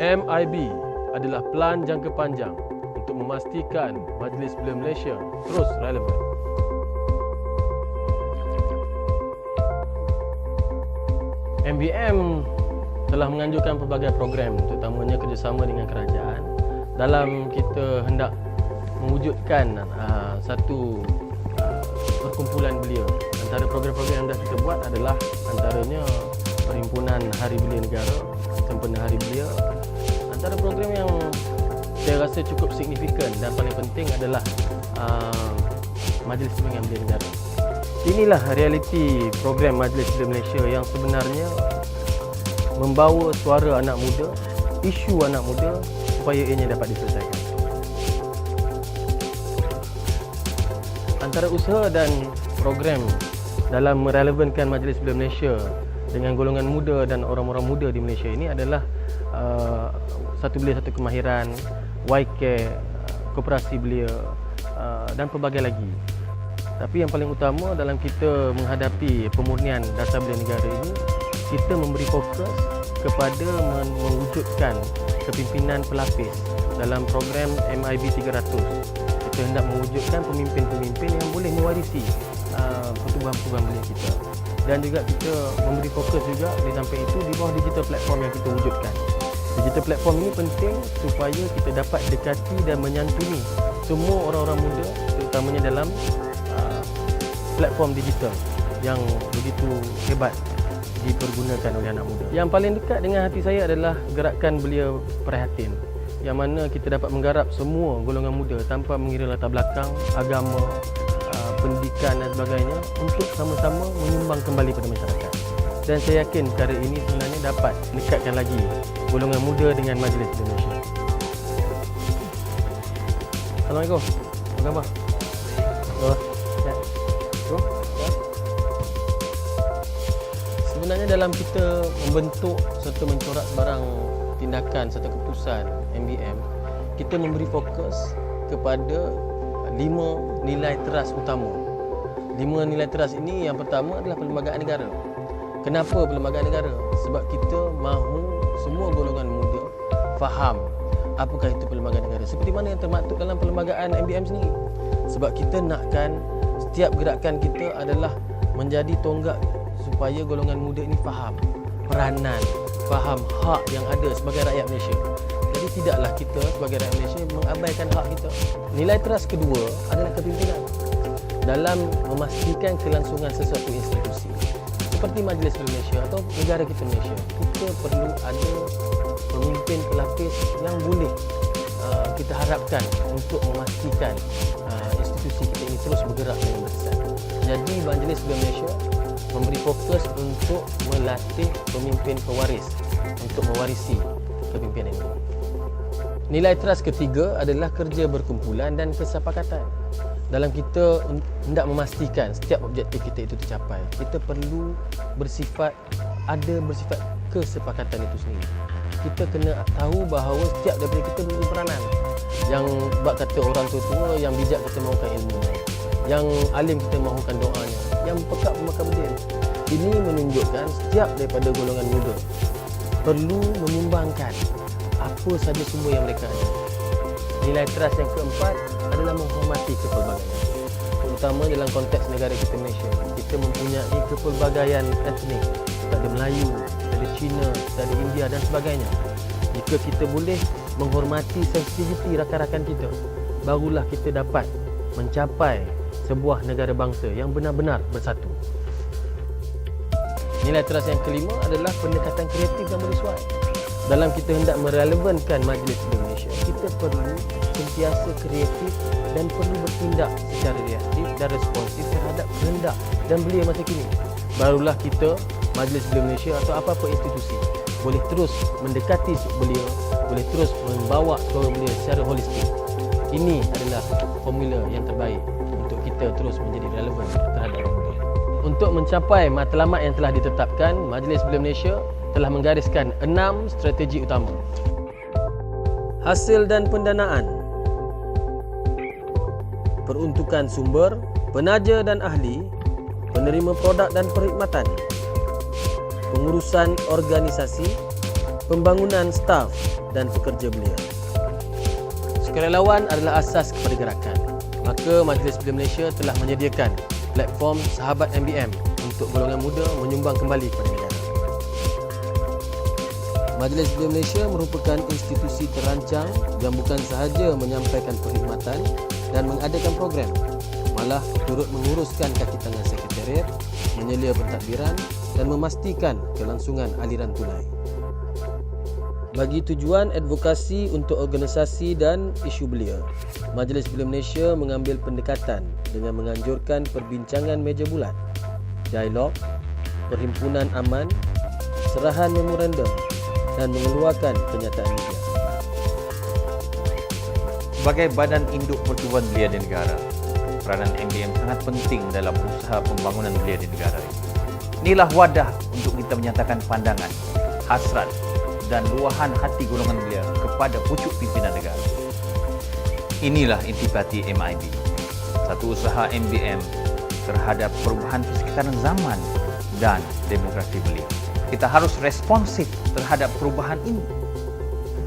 MIB adalah pelan jangka panjang untuk memastikan Majlis Belia Malaysia terus relevan. MBM telah menganjurkan pelbagai program, terutamanya kerjasama dengan kerajaan dalam kita hendak mewujudkan satu perkumpulan belia. Antara program-program yang dah kita buat adalah antaranya Perhimpunan Hari Belia Negara, Sempena Hari Belia. Antara program yang saya rasa cukup signifikan dan paling penting adalah Majlis Perhimpunan Belia Negara. Inilah realiti program Majlis Belia Malaysia yang sebenarnya membawa suara anak muda, isu anak muda supaya ianya dapat diselesaikan. Antara usaha dan program dalam merelevankan Majlis Belia Malaysia dengan golongan muda dan orang-orang muda di Malaysia ini adalah Satu Belia Satu Kemahiran, YK, Koperasi Belia dan pelbagai lagi. Tapi yang paling utama dalam kita menghadapi pemurnian Dasar Belia Negara ini, kita memberi fokus kepada mewujudkan kepimpinan pelapis dalam program MIB 300. Kita hendak mewujudkan pemimpin-pemimpin yang boleh mewarisi pertumbuhan-pertumbuhan belia kita. Dan juga kita memberi fokus juga di samping itu di bawah digital platform yang kita wujudkan. Digital platform ini penting supaya kita dapat dekati dan menyantuni semua orang-orang muda, terutamanya dalam platform digital yang begitu hebat dipergunakan oleh anak muda. Yang paling dekat dengan hati saya adalah gerakan Belia Prihatin, yang mana kita dapat menggarap semua golongan muda tanpa mengira latar belakang, agama, pendidikan dan sebagainya untuk sama-sama menyumbang kembali pada masyarakat. Dan saya yakin perkara ini sebenarnya dapat dekatkan lagi golongan muda dengan Majlis Belia Malaysia. Assalamualaikum. Apa khabar? Sebenarnya dalam kita membentuk serta mencorak barang tindakan serta keputusan MBM, kita memberi fokus kepada 5 nilai teras utama. 5 nilai teras ini yang pertama adalah perlembagaan negara. Kenapa perlembagaan negara? Sebab kita mahu semua golongan muda faham apakah itu perlembagaan negara. Seperti mana yang termaktub dalam perlembagaan MBM sendiri. Sebab kita nakkan setiap gerakan kita adalah menjadi tonggak supaya golongan muda ini faham peranan, faham hak yang ada sebagai rakyat Malaysia. Jadi tidaklah kita sebagai rakyat Malaysia mengabaikan hak kita. Nilai teras kedua adalah kepimpinan. Dalam memastikan kelangsungan sesuatu institusi seperti Majlis Belia Malaysia atau negara kita Malaysia, kita perlu ada pemimpin pelapis yang boleh kita harapkan untuk memastikan institusi kita ini terus bergerak dengan besar. Jadi Majlis Belia Malaysia memberi fokus untuk melatih pemimpin pewaris untuk mewarisi kepimpinan ini. Nilai teras ketiga adalah kerja berkumpulan dan kesepakatan. Dalam kita hendak memastikan setiap objektif kita itu tercapai, kita perlu bersifat kesepakatan itu sendiri. Kita kena tahu bahawa setiap daripada kita mempunyai peranan. Yang bak kata orang tua-tua, yang bijak kita mahukan ilmu, yang alim kita mahukan doanya, yang pekak memakan bedil. Ini menunjukkan setiap daripada golongan muda perlu menyumbangkan apa saja sumber yang mereka ada. Nilai teras yang keempat adalah menghormati kepelbagaian. Terutama dalam konteks negara kita Malaysia, kita mempunyai kepelbagaian etnik. Kita ada Melayu, kita ada Cina, kita ada India dan sebagainya. Jika kita boleh menghormati sensitiviti rakan-rakan kita, barulah kita dapat mencapai sebuah negara bangsa yang benar-benar bersatu. Nilai teras yang kelima adalah pendekatan kreatif dan bersesuai. Dalam kita hendak merelevankan Majlis Belia Malaysia, kita perlu sentiasa kreatif dan perlu bertindak secara reaktif dan responsif terhadap kehendak dan belia masa kini. Barulah kita, Majlis Belia Malaysia atau apa-apa institusi, boleh terus mendekati belia, boleh terus membawa suara belia secara holistik. Ini adalah formula yang terbaik untuk kita terus menjadi relevan terhadap orang muda. Untuk mencapai matlamat yang telah ditetapkan, Majlis Belia Malaysia telah menggariskan 6 strategi utama. Hasil dan pendanaan, peruntukan sumber, penaja dan ahli, penerima produk dan perkhidmatan, pengurusan organisasi, pembangunan staf, dan pekerja belia. Sukarelawan adalah asas kepada gerakan. Maka Majlis Belia Malaysia telah menyediakan platform Sahabat MBM untuk golongan muda menyumbang kembali kepada negara. Majlis Belia Malaysia merupakan institusi terancang yang bukan sahaja menyampaikan perkhidmatan dan mengadakan program, malah turut menguruskan kaki tangan sekretariat, menyelia pentadbiran dan memastikan kelangsungan aliran tunai. Bagi tujuan advokasi untuk organisasi dan isu belia, Majlis Belia Malaysia mengambil pendekatan dengan menganjurkan perbincangan meja bulat, dialog, perhimpunan aman, serahan memorandum dan mengeluarkan kenyataan media. Sebagai badan induk pertubuhan belia di negara, peranan MBM sangat penting dalam usaha pembangunan belia di negara ini. Inilah wadah untuk kita menyatakan pandangan, hasrat dan luahan hati golongan belia kepada pucuk pimpinan negara. Inilah intipati MIB, satu usaha MBM terhadap perubahan persekitaran zaman dan demografi belia. Kita harus responsif terhadap perubahan ini.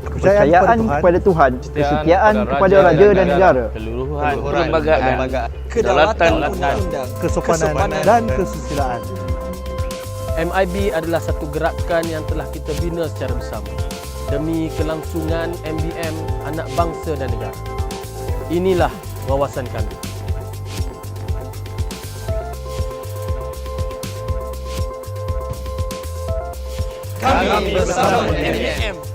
Kepercayaan kepada Tuhan, kesetiaan kepada raja dan negara, keluruhan perlembagaan, kedaulatan undang-undang, kesopanan dan kesusilaan. MIB adalah satu gerakan yang telah kita bina secara bersama demi kelangsungan MBM anak bangsa dan negara. Inilah wawasan kami. Kami bersama MBM.